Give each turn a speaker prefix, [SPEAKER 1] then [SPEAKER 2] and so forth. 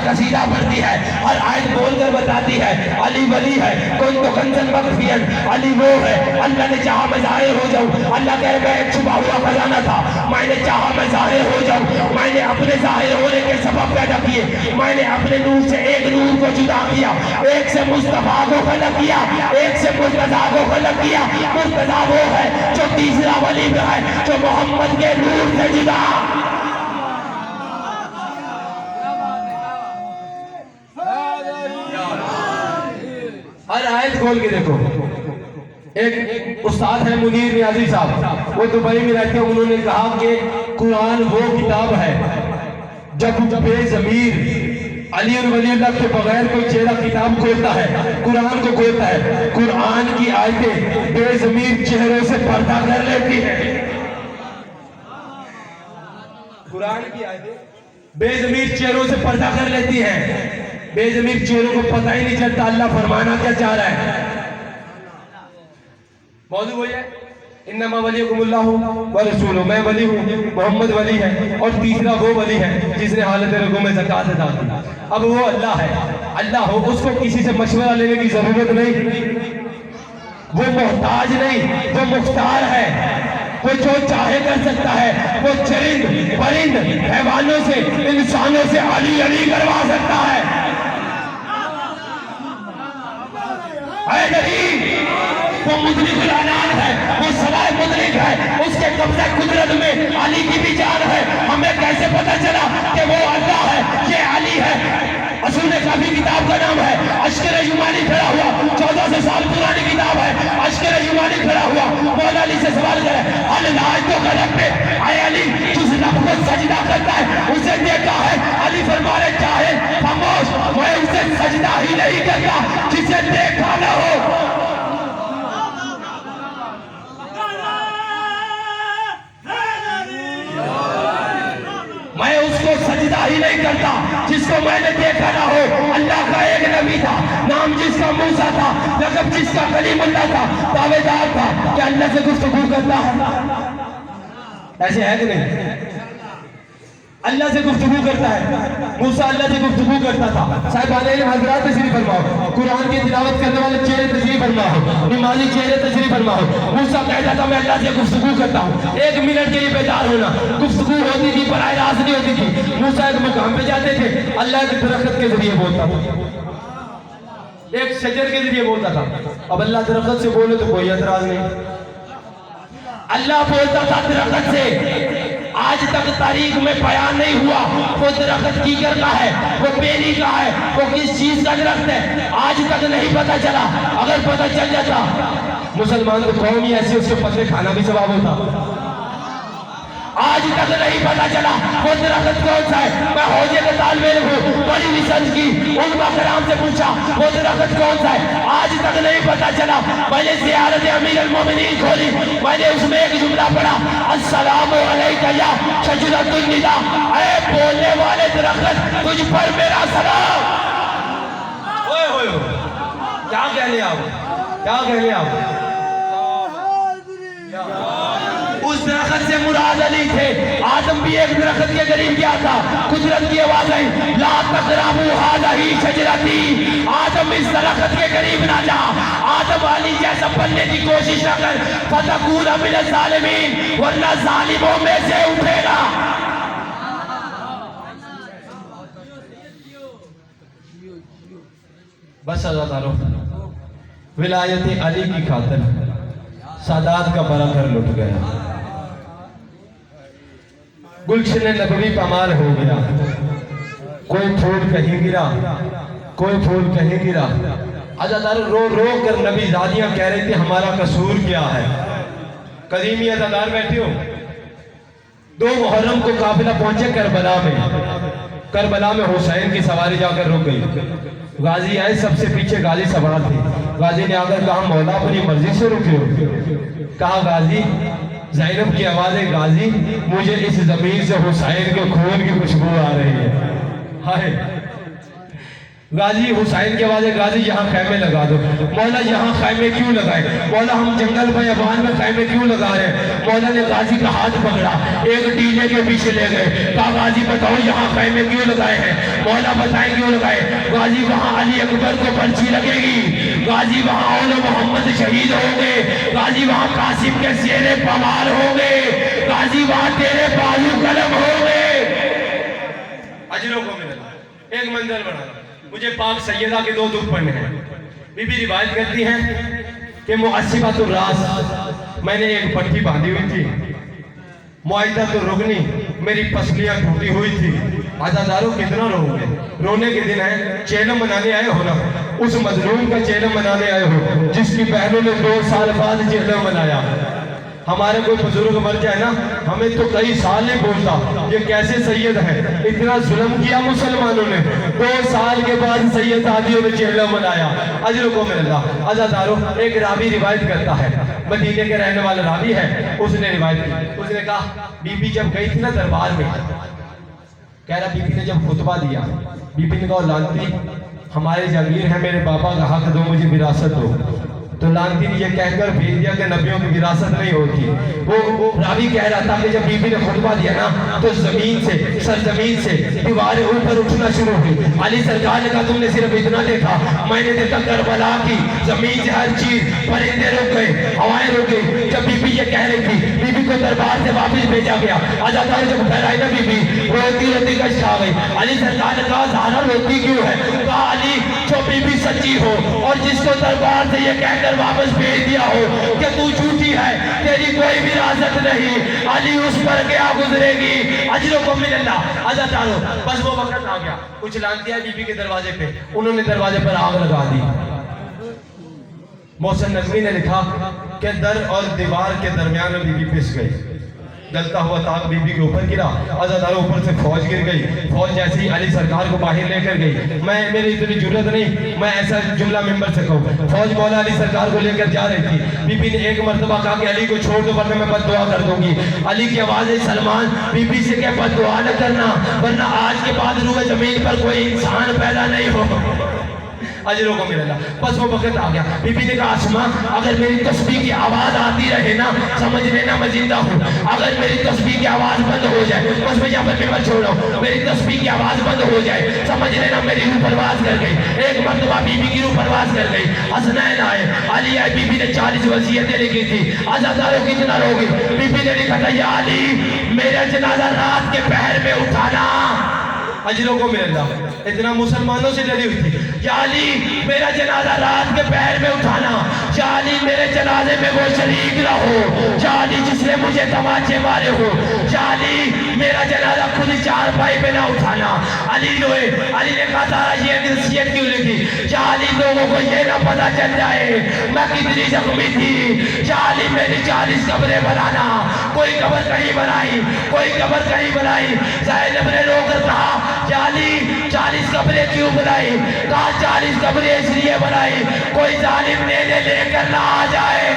[SPEAKER 1] قصیدہ پڑھتی ہے، ہر آیت بول کر بتاتی ہے علی ولی ہے، کوئی تو کنزن مغفین، علی وہ ہے، اللہ نے چاہا میں ظاہر ہو جاؤں، اللہ کہہ میں ایک چھپا ہوا خزانہ تھا، میں نے چاہا میں ظاہر ہو جاؤں، میں نے اپنے ظاہر ہونے کے سبب پیدا کیے، میں نے اپنے نور سے ایک نور کو جدا کیا، ایک سے مصطفیٰ کو خلق کیا، ایک سے مرتضیٰ کو خلق کیا، مرتضیٰ وہ ہے جو تیسرا ولی ہے جو محمد کے نور سے جدا۔ ہر آیت کھول کے دیکھو۔ ایک استاد ہے منیر نیازی صاحب، وہ دبئی میں رہتے ہیں، انہوں نے کہا کہ قرآن وہ کتاب ہے جب بے ضمیر علی اور ولی اللہ کے بغیر کوئی چہرہ کتاب کھولتا ہے، قرآن کو کھولتا ہے، قرآن کی آیتیں بے ضمیر چہروں سے پردہ کر لیتی ہیں۔ قرآن کی آیتیں بے ضمیر چہروں سے پردہ کر لیتی ہیں، بے ضمیر چہروں کو پتہ ہی نہیں چلتا اللہ فرمانا کیا چاہ رہا ہے۔ موضوع وہی ہے انما ولیکم اللہ ورسولہ، میں ولی ہوں، محمد ولی ہے، اور تیسرا وہ ولی ہے جس نے حالت رکوع میں زکوٰۃ ادا کی۔ اب وہ اللہ ہے، اللہ ہو، اس کو کسی سے مشورہ لینے کی ضرورت نہیں، وہ محتاج نہیں، وہ مختار ہے، وہ جو چاہے کر سکتا ہے، وہ چرند پرند حیوانوں سے انسانوں سے علی علی کروا سکتا ہے۔ اے نہیں، وہ مدرک العنان ہے، وہ سوائے مدرک ہے، اس کے قبضہ قدرت میں علی کی بھی جان ہے۔ ہمیں کیسے پتا چلا کہ وہ اللہ ہے، یہ علی ہے؟ اصول کافی کتاب کا نام ہے، اشکر یمانی کھڑا ہوا، 1400 سال پرانی کتاب ہے، اشکر یمانی کھڑا ہوا، مولا علی سے سوال کرے اللہ تو غلط پہ، اے علی جس رب کو سجدہ کرتا ہے اسے دیکھا ہے؟ علی فرمانے چاہے خاموش، میں اسے سجدہ ہی نہیں کرتا جسے دیکھا نہ ہو۔ میں اس کو سجدہ ہی نہیں کرتا جس کو میں نے دیکھا نہ ہو۔ اللہ کا ایک نبی تھا، نام جس کا موسیٰ تھا، لقب جس کا کلیم اللہ تھا، دعوے دار تھا کہ اللہ سے گفتگو کرتا ہے۔ ایسے ہے کہ نہیں؟ اللہ سے گفتگو کرتا ہے، موسیٰ اللہ سے گفتگو کرتا تھا۔ صاحبان علم حضرات تشریف فرماؤ، قرآن کی تلاوت کرنے والے چہرے تشریف فرماؤ، نمازی چہرے تشریف فرماؤ۔ موسیٰ کہتا تھا میں اللہ سے گفتگو کرتا ہوں، 1 منٹ کے لیے بیدار ہونا، گفتگو ہوتی تھی براہ راست نہیں ہوتی تھی۔ موسیٰ ایک مقام پہ جاتے تھے، اللہ ایک درخت کے ذریعے بولتا تھا، ایک شجر کے ذریعے بولتا تھا۔ اب اللہ درخت سے بولے تو کوئی اعتراض نہیں، اللہ بولتا تھا درخت سے۔ آج تک تاریخ میں بیان نہیں ہوا وہ درخت کیکر کا ہے، وہ بیری کا ہے، وہ کس چیز کا درخت ہے، آج تک نہیں پتا چلا۔ اگر پتا چل جاتا مسلمان تو قوم ہی ایسی، اس کے پتلے کھانا بھی ثواب ہوتا۔ آج تک نہیں پتا چلا وہ درخت کون سا ہے۔ میں حوضے کا طالب علم ہوں، بڑی ریسرچ کی، علماء کرام سے پوچھا وہ درخت کون سا ہے، آج تک نہیں پتا چلا۔ میں نے زیارت امیر المومنین کھولی، میں نے اس میں ایک جملہ پڑھا السلام علیکہ یا شجرۃ النداء، اے بولنے والے درخت تجھ پر میرا سلام۔ اوئے ہوئے ہوئے کیا کہنے آؤ، کیا کہنے آؤ؟ اس درخت سے مراد علی تھے۔ آدم بھی ایک درخت کے قریب گیا تھا، قدرت کی آواز آئی لا تقربوا هذه شجرتی، آدم اس درخت کے قریب نہ جا، آدم علی جیسا بننے کی کوشش نہ کر، فتکون من الظالمین، ورنہ ظالموں میں سے اٹھے گا۔ بس عزادارو، ولایت علی کی خاطر سادات کا بڑا گھر لٹ گیا، گلشن نبوی پامال ہو گیا، کوئی پھول کہیں گرا، کوئی پھول کہیں گرا۔ عزادارو رو رو کر نبی زادیاں کہہ رہی تھی ہمارا قصور کیا ہے۔ قدیمی عزادار بیٹھے ہو، 2 محرم کو قافلہ پہنچے کربلا میں، کربلا میں حسین کی سواری جا کر رک گئی، غازی آئے، سب سے پیچھے غازی سوار تھے، غازی نے آ کر کہا مولا اپنی مرضی سے رکے ہو؟ کہا غازی، زینب کی آواز ہے غازی مجھے اس زمین سے حسین کے خون کی خوشبو آ رہی ہے۔ ہائے غازی حسین کے بعد غازی یہاں خیمے لگا دو. مولا یہاں خیمے کیوں لگائے؟ مولا ہم جنگل بیابان میں خیمے کیوں لگا رہے ہیں؟ مولا نے غازی کا ہاتھ پکڑا, ایک ٹیلے کے پیچھے لے گئے, کہا غازی بتاؤ یہاں خیمے کیوں لگائے ہیں؟ مولا بتائیں کیوں لگائے. غازی وہاں علی اکبر کو پرچی لگے گی, غازی وہاں اول محمد شہید ہوں گے, غازی وہاں قاسم کے زیرے پمار ہوں گے, غازی وہاں تیرے بازو قلم ہوں گے. اجروں کو ملا ایک منظر بنا. مجھے پاک سیدہ کے 2 دکھ پڑھنے ہیں. بی بی روایت کرتی ہیں کہ معصبۃ الراس, میں نے ایک پٹھی باندھی ہوئی تھی, معاہدۃ الرکنی, میری پسلیاں ٹوٹی ہوئی تھی. عزاداروں کتنا رو گے, رونے کے دن ہے, چیلم منانے آئے ہو نا, اس مظلوم کا چیلم منانے آئے ہو جس کی بہنوں نے 2 سال بعد چیلم منایا. ہمارے کوئی بزرگ مر جائے نا, ہمیں تو کئی سال نہیں بولتا یہ کیسے سید ہے, اتنا ظلم کیا مسلمانوں نے, 2 سال کے بعد سید آدیوں نے چہلہ منایا. اجر کو من اللہ. عزاداروں ایک راوی روایت کرتا ہے, مدینے کے رہنے والا راوی ہے, اس نے روایت کی, اس نے کہا بی بی جب گئی تھی نا دربار میں, کہہ رہا بی بی نے جب خطبہ دیا, بی بی نے کہا لانتی ہمارے جاگیر ہے, میرے بابا کا حق دو, مجھے وراثت دو. تو لانتی نے یہ کہہ کر بھیج دیا کہ نبیوں کی وراثت نہیں ہوتی. وہ راوی کہہ رہا تھا کہ جب بی بی نے خطبہ دیا نا تو زمین سے, سرزمین سے دیواریں اوپر اٹھنا شروع ہوئی. علی سرکار نے کہا تم نے صرف اتنا دیکھا, میں نے دیکھا کربلا کی زمین سے ہر چیز, پرندے رک گئے, ہوائیں رک گئی. جب بی بی یہ کہہ رہی تھی, بی بی کو دربار سے واپس بھیجا گیا. عزادار جب گھر آئی نا بی بی روتی روتی کش آ گئی. علی سرکار نے کہا زہرا روتی کیوں ہے؟ کہا علی جو بی بی سچی ہو اور جس کو دربار سے یہ کہہ کر واپس بھیج دیا ہو کہ تو جھوٹی ہے, تیری کوئی وراثت نہیں, علی اس پر کیا گزرے گی. اجر کو من اللہ. عزاداروں بس وہ وقت آ گیا, کچھ لانتی ہے بی بی کے دروازے پہ, انہوں نے دروازے پر آگ لگا دی. محسن نظمی نے لکھا کہ در اور دیوار کے درمیان بی بی پس گئی, جلتا ہوا تاغ بی بی کے اوپر گرا. عزاداروں اوپر سے فوج گر گئی, فوج جیسی ہی علی سرکار کو باہر لے کر گئی. میری اتنی جرت نہیں میں ایسا جملہ ممبر سے کہوں, فوج مولا علی سرکار کو لے کر جا رہی تھی. بی بی نے ایک مرتبہ کہا کہ علی کو چھوڑ دو ورنہ میں بد دعا کر دوں گی. علی کی آواز ہے سلمان بی بی سے کہ بد دعا نہ کرنا ورنہ آج کے بعد روئے زمین پر کوئی انسان پیدا نہیں ہو. اجروں کو ملا. بس وہ وقت آ گیا. بی بی نے کہا اسما اگر میری تسبیح کی آواز آتی رہے نا سمجھ لینا میں زندہ ہوں, اگر میری تسبیح کی آواز بند ہو جائے, بس میں یہاں پر ممبر چھوڑ رہا ہوں, میری تسبیح کی آواز بند ہو جائے سمجھ لینا میری روح پرواز کر گئی. ایک مرتبہ بی بی کی روح پرواز کر گئی. حسنین آئے, علی آئے, بی بی نے 40 وصیتیں لکھی تھی. عزاداروں کتنا روگی. بی بی نے لکھا تھا یا علی میرا جنازہ رات کے پہر میں اٹھانا. اجروں کو مل اللہ. اتنا مسلمانوں سے ڈری ہوئی تھی. یا علی میرا جنازہ رات کے پہر میں اٹھانا, یا علی میرے جنازے میں وہ شریک رہو, یا علی جس نے مجھے تماچے مارے ہو, یا علی میرا جنازہ خود چارپائی پہ نہ اٹھانا. علی روئے. علی نے کہا تھا یہ نصیحت کیوں لکھی, یا علی لوگوں کو یہ نہ پتہ چل جائے میں کتنی زخمی تھی. یا علی میری 40 قبریں بنانا. کوئی قبر کہیں بنائی, کوئی قبر کہیں بنائی. زینب نے رو کر کہا یا علی 40 قبریں کیوں بنائی؟ کہا 40 قبریں اس لیے بنائی کوئی ظالم لینے لے کر نہ آ جائے.